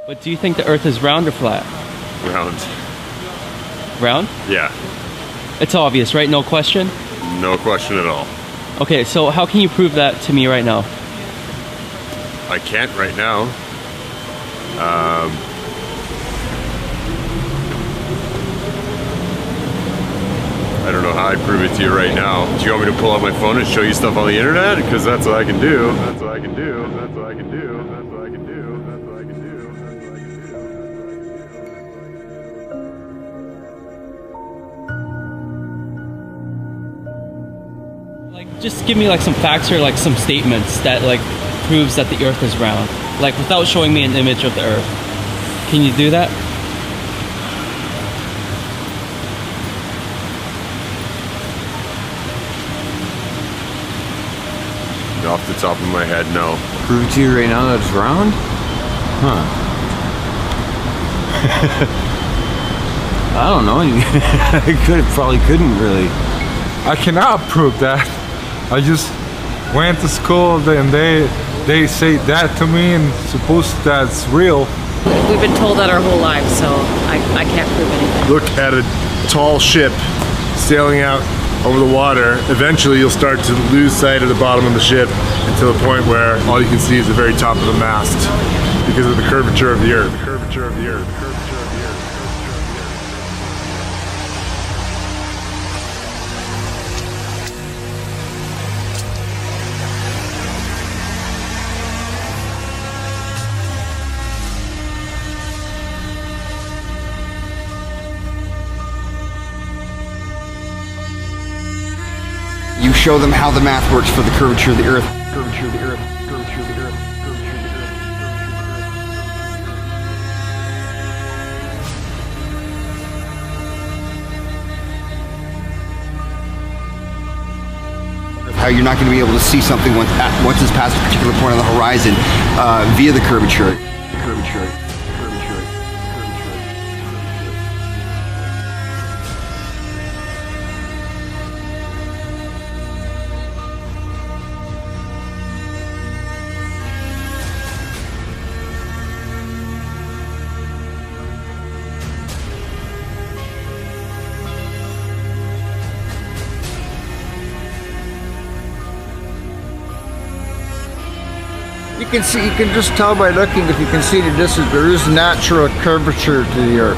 But do you think the Earth is round or flat? Round. Round? Yeah. It's obvious, right? No question? No question at all. Okay, so how can you prove that to me right now? I can't right now. I don't know how I prove it to you right now. Do you want me to pull out my phone and show you stuff on the internet? Because that's what I can do. That's what I can do. That's what I can do. That's what I can do. That's what I can do. That's what I can do. Like, just give me like some facts or like some statements that like proves that the Earth is round. Like without showing me an image of the Earth. Can you do that? Off the top of my head, no. Prove it to you right now that it's round? Huh. I don't know. Probably couldn't really. I cannot prove that. I just went to school and they say that to me and suppose that's real. We've been told that our whole lives, so I can't prove anything. Look at a tall ship sailing out over the water. Eventually you'll start to lose sight of the bottom of the ship until the point where all you can see is the very top of the mast because of the curvature of the Earth. The curvature of the Earth. The curvature of the Earth. You show them how the math works for the curvature of the Earth. Curvature of the Earth. Curvature of the Earth. Curvature of the Earth. How you're not going to be able to see something once it's past a particular point on the horizon via the curvature. Curvature. You can just tell by looking if you can see the distance. There is natural curvature to the Earth.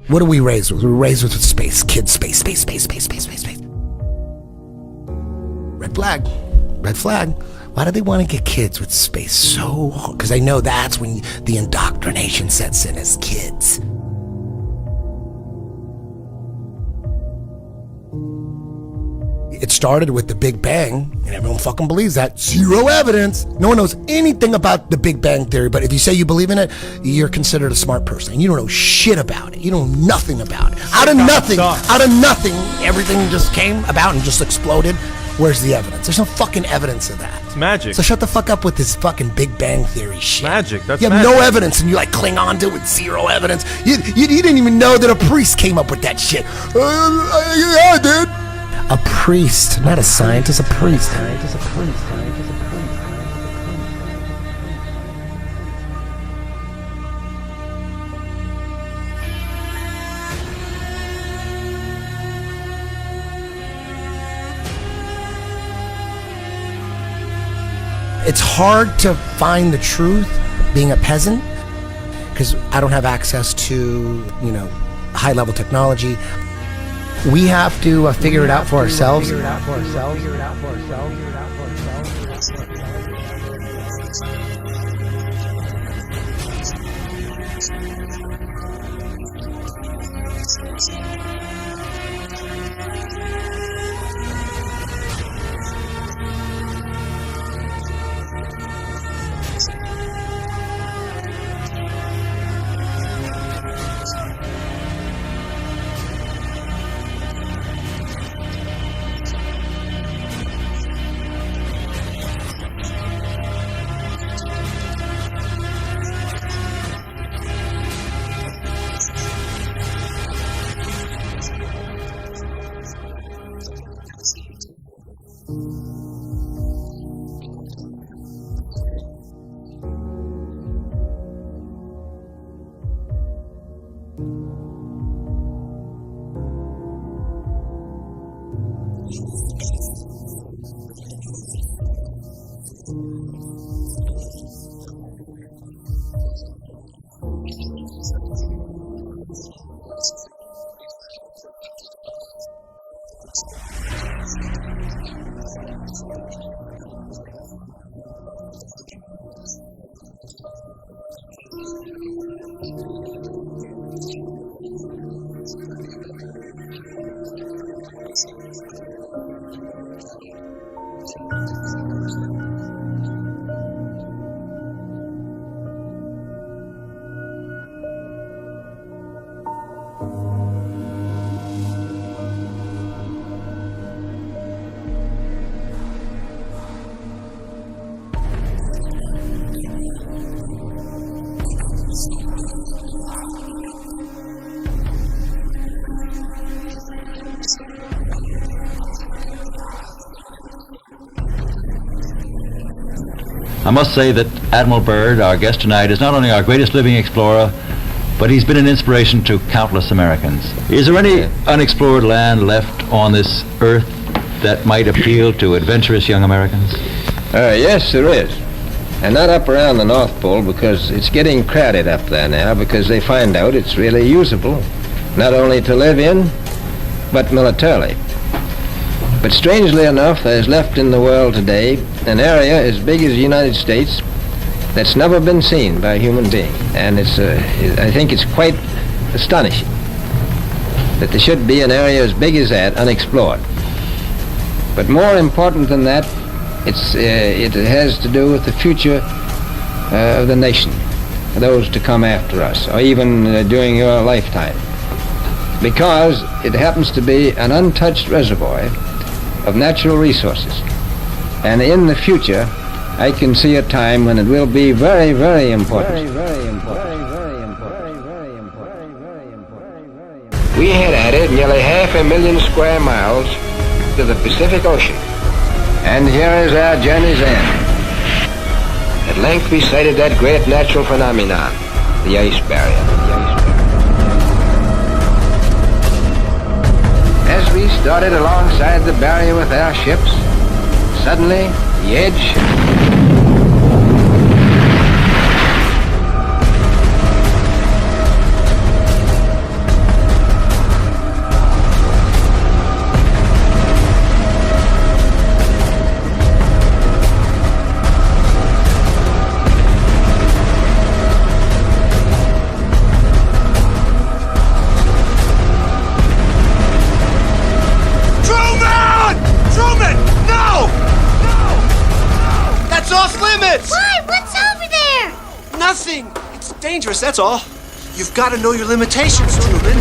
What are we raised with? We're raised with space, kids, space. Red flag. Why do they want to get kids with space so hard? Because I know that's when the indoctrination sets in as kids. It started with the Big Bang, and everyone fucking believes that. Zero evidence. No one knows anything about the Big Bang Theory, but if you say you believe in it, you're considered a smart person. And you don't know shit about it. You know nothing about it. Out of nothing, everything just came about and just exploded. Where's the evidence? There's no fucking evidence of that. It's magic. So shut the fuck up with this fucking Big Bang Theory shit. Magic. That's you have no evidence, and you like cling on to it with zero evidence. You didn't even know that a priest came up with that shit. Yeah, dude. A priest, not a scientist, a priest. It's hard to find the truth being a peasant because I don't have access to, high-level technology. We have to figure it out for ourselves. I must say that Admiral Byrd, our guest tonight, is not only our greatest living explorer, but he's been an inspiration to countless Americans. Is there any unexplored land left on this earth that might appeal to adventurous young Americans? Yes, there is. And not up around the North Pole, because it's getting crowded up there now, because they find out it's really usable, not only to live in, but militarily. But strangely enough, there's left in the world today an area as big as the United States that's never been seen by a human being. And I think it's quite astonishing that there should be an area as big as that unexplored. But more important than that, it has to do with the future of the nation, those to come after us, or even during your lifetime. Because it happens to be an untouched reservoir of natural resources. And in the future, I can see a time when it will be very, very important. We had added nearly 500,000 square miles to the Pacific Ocean. And here is our journey's end. At length we sighted that great natural phenomenon, the ice barrier. As we started alongside the barrier with our ships, suddenly the edge dangerous, that's all. You've got to know your limitations, Truman.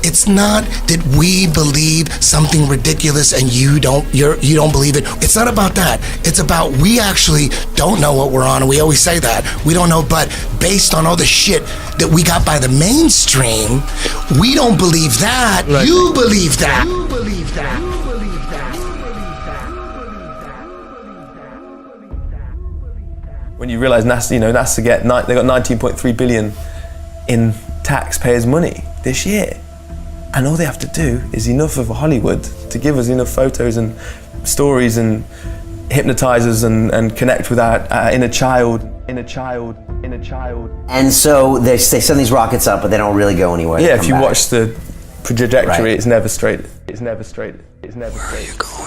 It's not that we believe something ridiculous and you don't believe it. It's not about that. It's about we actually don't know what we're on, and we always say that. We don't know, but based on all the shit that we got by the mainstream, we don't believe that. Right. You believe that. You believe that. You believe that. When you realize NASA, NASA they got 19.3 billion in taxpayers' money this year. And all they have to do is enough of Hollywood to give us enough photos and stories and hypnotize us and connect with our inner child. And so they send these rockets up, but they don't really go anywhere. Yeah, if you watch the trajectory, right. It's never straight. It's never straight. It's never straight. Where are you going?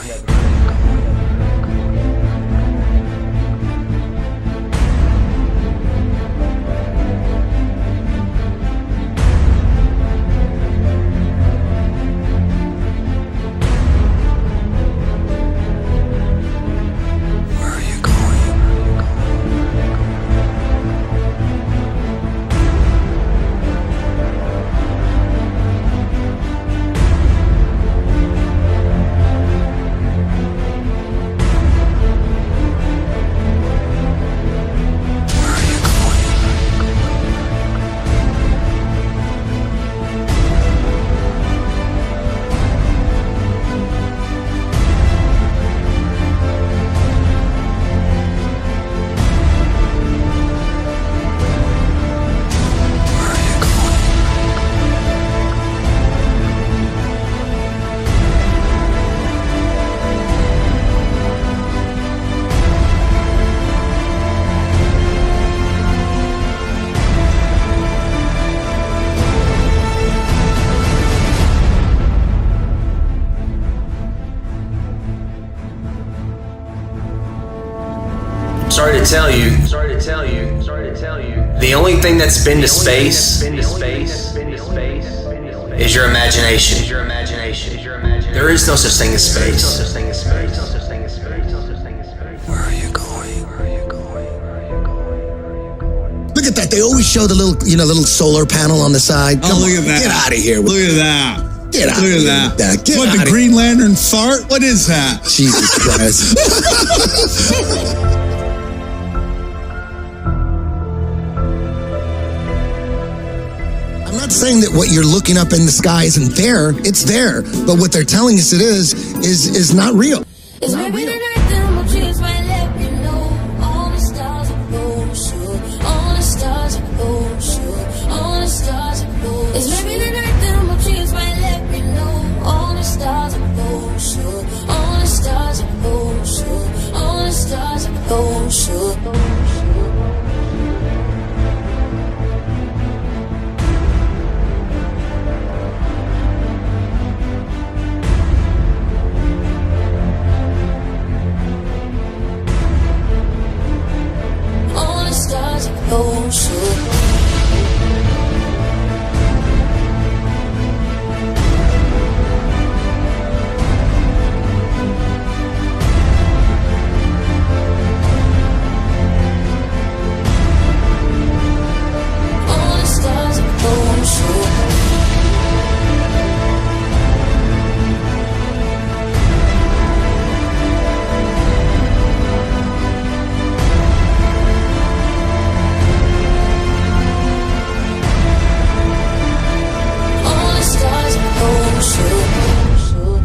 tell you. The only thing that's been to space is your imagination. There is no such thing as space. Where are you going? Look at that. They always show the little solar panel on the side. Come look on, at that. Get out of here. Look at that. Get out Look of at here. that. What, the Green Lantern fart? What is that? Jesus Christ. I'm not saying that what you're looking up in the sky isn't there. It's there. But what they're telling us it is not real. It's not real.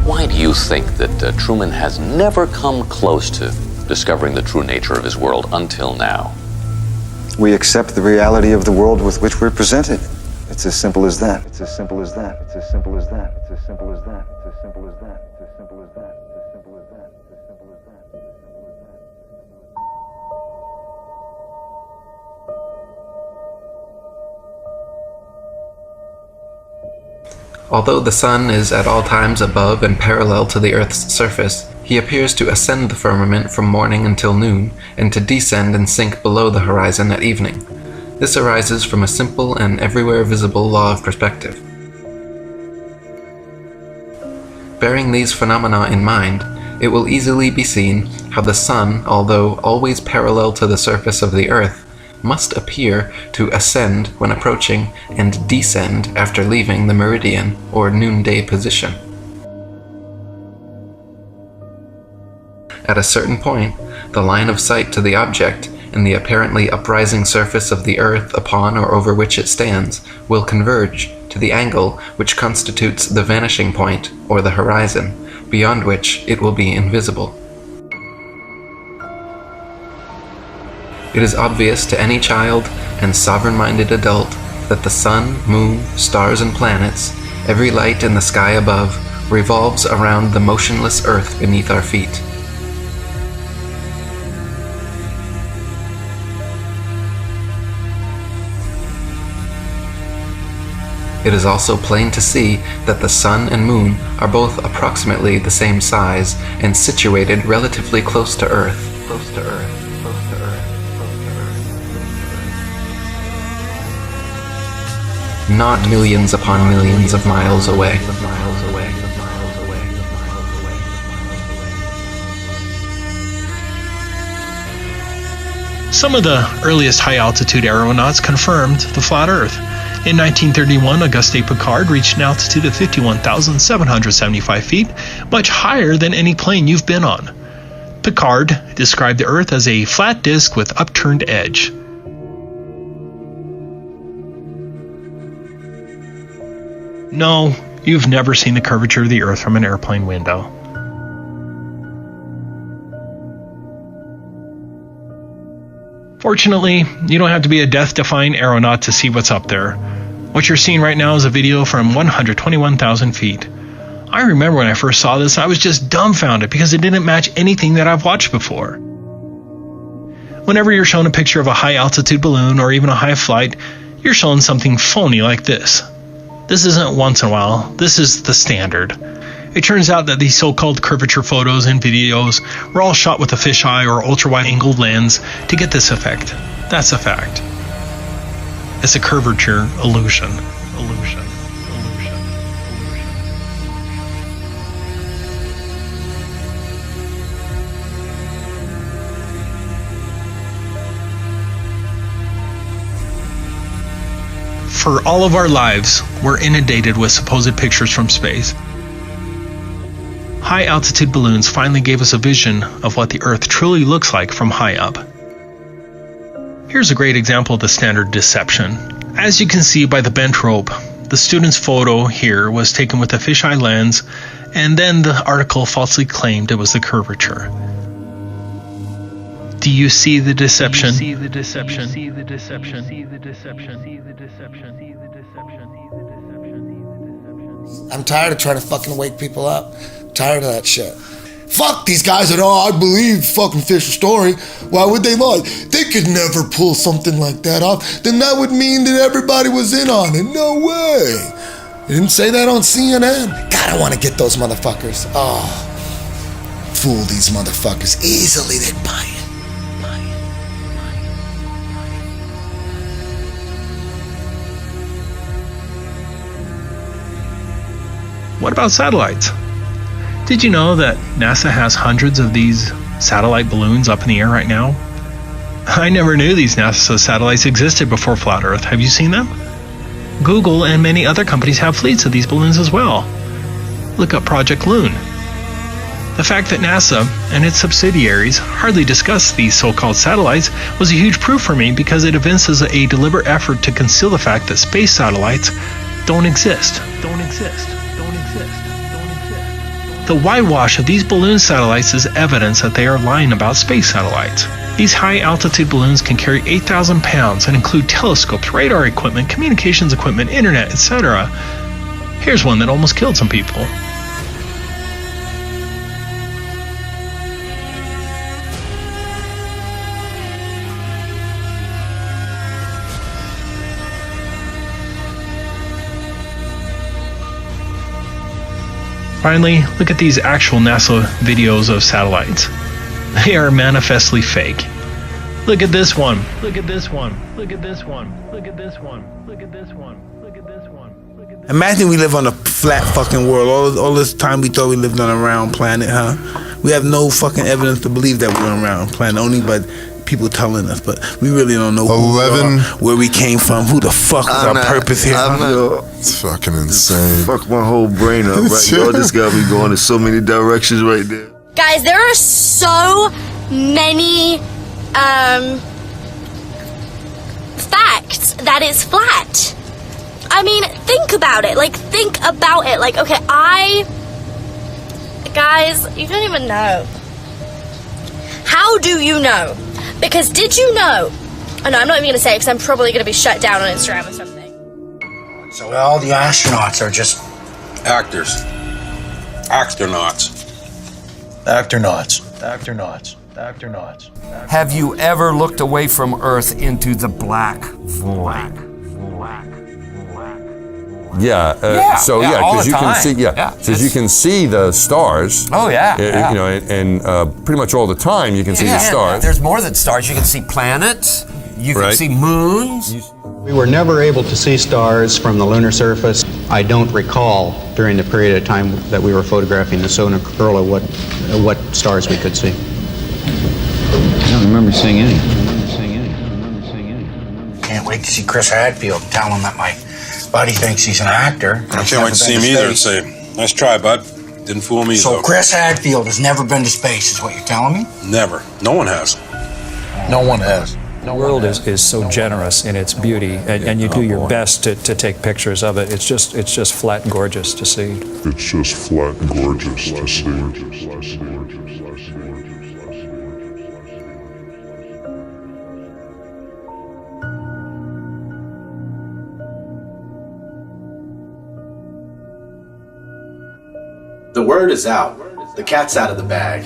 Why do you think that Truman has never come close to discovering the true nature of his world until now? We accept the reality of the world with which we're presented. It's as simple as that. It's as simple as that. It's as simple as that. It's as simple as that. It's as simple as that. It's as simple as that. It's as simple as that. It's as simple as that. Although the sun is at all times above and parallel to the Earth's surface, he appears to ascend the firmament from morning until noon, and to descend and sink below the horizon at evening. This arises from a simple and everywhere visible law of perspective. Bearing these phenomena in mind, it will easily be seen how the sun, although always parallel to the surface of the Earth, must appear to ascend when approaching and descend after leaving the meridian or noonday position. At a certain point, the line of sight to the object and the apparently uprising surface of the Earth upon or over which it stands will converge to the angle which constitutes the vanishing point or the horizon, beyond which it will be invisible. It is obvious to any child and sovereign-minded adult that the sun, moon, stars, and planets, every light in the sky above, revolves around the motionless earth beneath our feet. It is also plain to see that the sun and moon are both approximately the same size and situated relatively close to Earth. Not millions upon millions of miles away. Some of the earliest high-altitude aeronauts confirmed the flat Earth. In 1931, Auguste Piccard reached an altitude of 51,775 feet, much higher than any plane you've been on. Piccard described the Earth as a flat disk with upturned edge. No, you've never seen the curvature of the Earth from an airplane window. Fortunately, you don't have to be a death-defying aeronaut to see what's up there. What you're seeing right now is a video from 121,000 feet. I remember when I first saw this, I was just dumbfounded because it didn't match anything that I've watched before. Whenever you're shown a picture of a high-altitude balloon or even a high flight, you're shown something phony like this. This isn't once in a while, this is the standard. It turns out that these so-called curvature photos and videos were all shot with a fisheye or ultra-wide angled lens to get this effect. That's a fact. It's a curvature illusion. For all of our lives, we're inundated with supposed pictures from space. High-altitude balloons finally gave us a vision of what the Earth truly looks like from high up. Here's a great example of the standard deception. As you can see by the bent rope, the student's photo here was taken with a fisheye lens, and then the article falsely claimed it was the curvature. Do you see the deception? I'm tired of trying to fucking wake people up. I'm tired of that shit. Fuck these guys that, I believe fucking Fisher's story. Why would they lie? They could never pull something like that off. Then that would mean that everybody was in on it. No way. They didn't say that on CNN. God, I want to get those motherfuckers. Oh, fool these motherfuckers. Easily they'd buy it. What about satellites? Did you know that NASA has hundreds of these satellite balloons up in the air right now? I never knew these NASA satellites existed before Flat Earth. Have you seen them? Google and many other companies have fleets of these balloons as well. Look up Project Loon. The fact that NASA and its subsidiaries hardly discuss these so-called satellites was a huge proof for me, because it evinces a deliberate effort to conceal the fact that space satellites don't exist. The whitewash of these balloon satellites is evidence that they are lying about space satellites. These high-altitude balloons can carry 8,000 pounds and include telescopes, radar equipment, communications equipment, internet, etc. Here's one that almost killed some people. Finally, look at these actual NASA videos of satellites. They are manifestly fake. Look at this one. Look at this one. Look at this one. Look at this one. Look at this one. Look at this one. Imagine we live on a flat fucking world. All this time we thought we lived on a round planet, huh? We have no fucking evidence to believe that we're on a round planet, only by people telling us, but we really don't know who we are, where we came from, who the fuck is our purpose here. It's fucking insane. Fuck my whole brain up right now. This got me going in so many directions right there. Guys, there are so many facts that it's flat. I mean, think about it. Think about it. Okay, guys, you don't even know. How do you know? Because did you know? Oh no, I'm not even going to say it because I'm probably going to be shut down on Instagram or something. So all the astronauts are just actors. Actronauts. Have you ever looked away from Earth into the black void? Because you can see, because you can see the stars. Oh yeah, you know, and pretty much all the time you can see the stars. There's more than stars. You can see planets. You can see moons. We were never able to see stars from the lunar surface. I don't recall during the period of time that we were photographing the solar corona what stars we could see. I don't remember seeing any. Can't wait to see Chris Hadfield and tell him that my buddy thinks he's an actor. I can't wait to see him either and say, nice try, bud. Didn't fool me, So Chris Hadfield has never been to space, is what you're telling me? Never. No one has. No one has. The world is so generous in its beauty, and you do your best to take pictures of it. It's just flat and gorgeous to see. The word is out. The cat's out of the bag.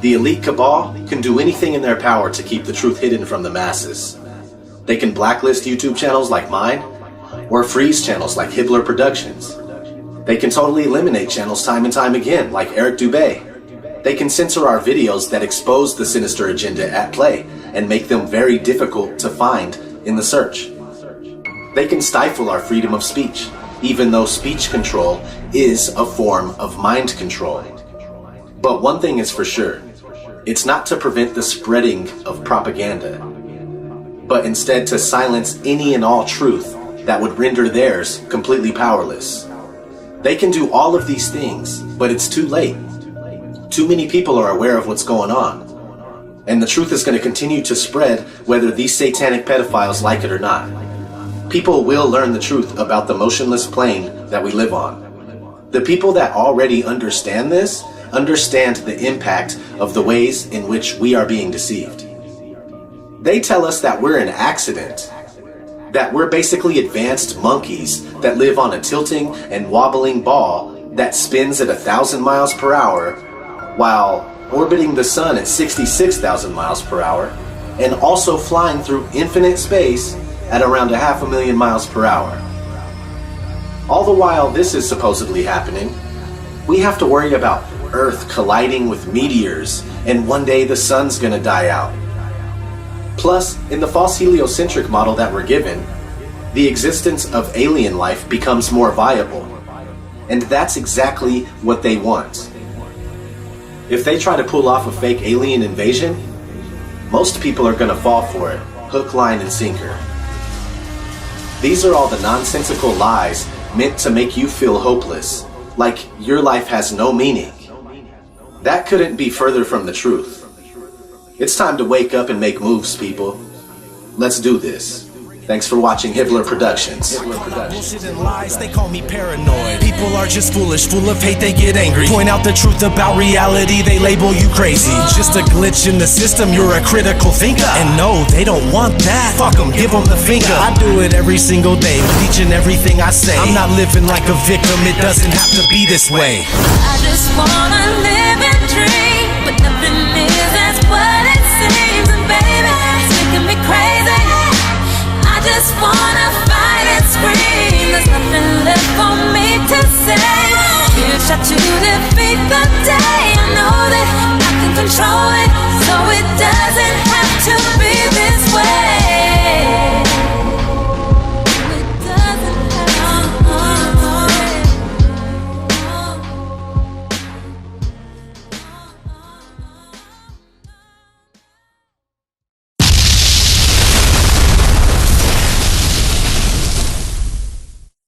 The elite cabal can do anything in their power to keep the truth hidden from the masses. They can blacklist YouTube channels like mine, or freeze channels like Hibbler Productions. They can totally eliminate channels time and time again, like Eric Dubé. They can censor our videos that expose the sinister agenda at play and make them very difficult to find in the search. They can stifle our freedom of speech, even though speech control is a form of mind control. But one thing is for sure, it's not to prevent the spreading of propaganda, but instead to silence any and all truth that would render theirs completely powerless. They can do all of these things, but it's too late. Too many people are aware of what's going on, and the truth is going to continue to spread whether these satanic pedophiles like it or not. People will learn the truth about the motionless plane that we live on. The people that already understand this understand the impact of the ways in which we are being deceived. They tell us that we're an accident, that we're basically advanced monkeys that live on a tilting and wobbling ball that spins at 1,000 miles per hour while orbiting the sun at 66,000 miles per hour and also flying through infinite space at around 500,000 miles per hour. All the while this is supposedly happening, we have to worry about Earth colliding with meteors and one day the sun's gonna die out. Plus, in the false heliocentric model that we're given, the existence of alien life becomes more viable. And that's exactly what they want. If they try to pull off a fake alien invasion, most people are gonna fall for it, hook, line, and sinker. These are all the nonsensical lies meant to make you feel hopeless, like your life has no meaning. That couldn't be further from the truth. It's time to wake up and make moves, people. Let's do this. Thanks for watching Hibbler Productions. Bullshit and lies, they call me paranoid. People are just foolish, full of hate, they get angry. Point out the truth about reality, they label you crazy. Just a glitch in the system, you're a critical thinker. And no, they don't want that. Fuck them, give them the finger. I do it every single day, with each and everything I say. I'm not living like a victim, it doesn't have to be this way. I just wanna live and dream, but nothing is as what it seems. And baby, it's making me crazy. I just wanna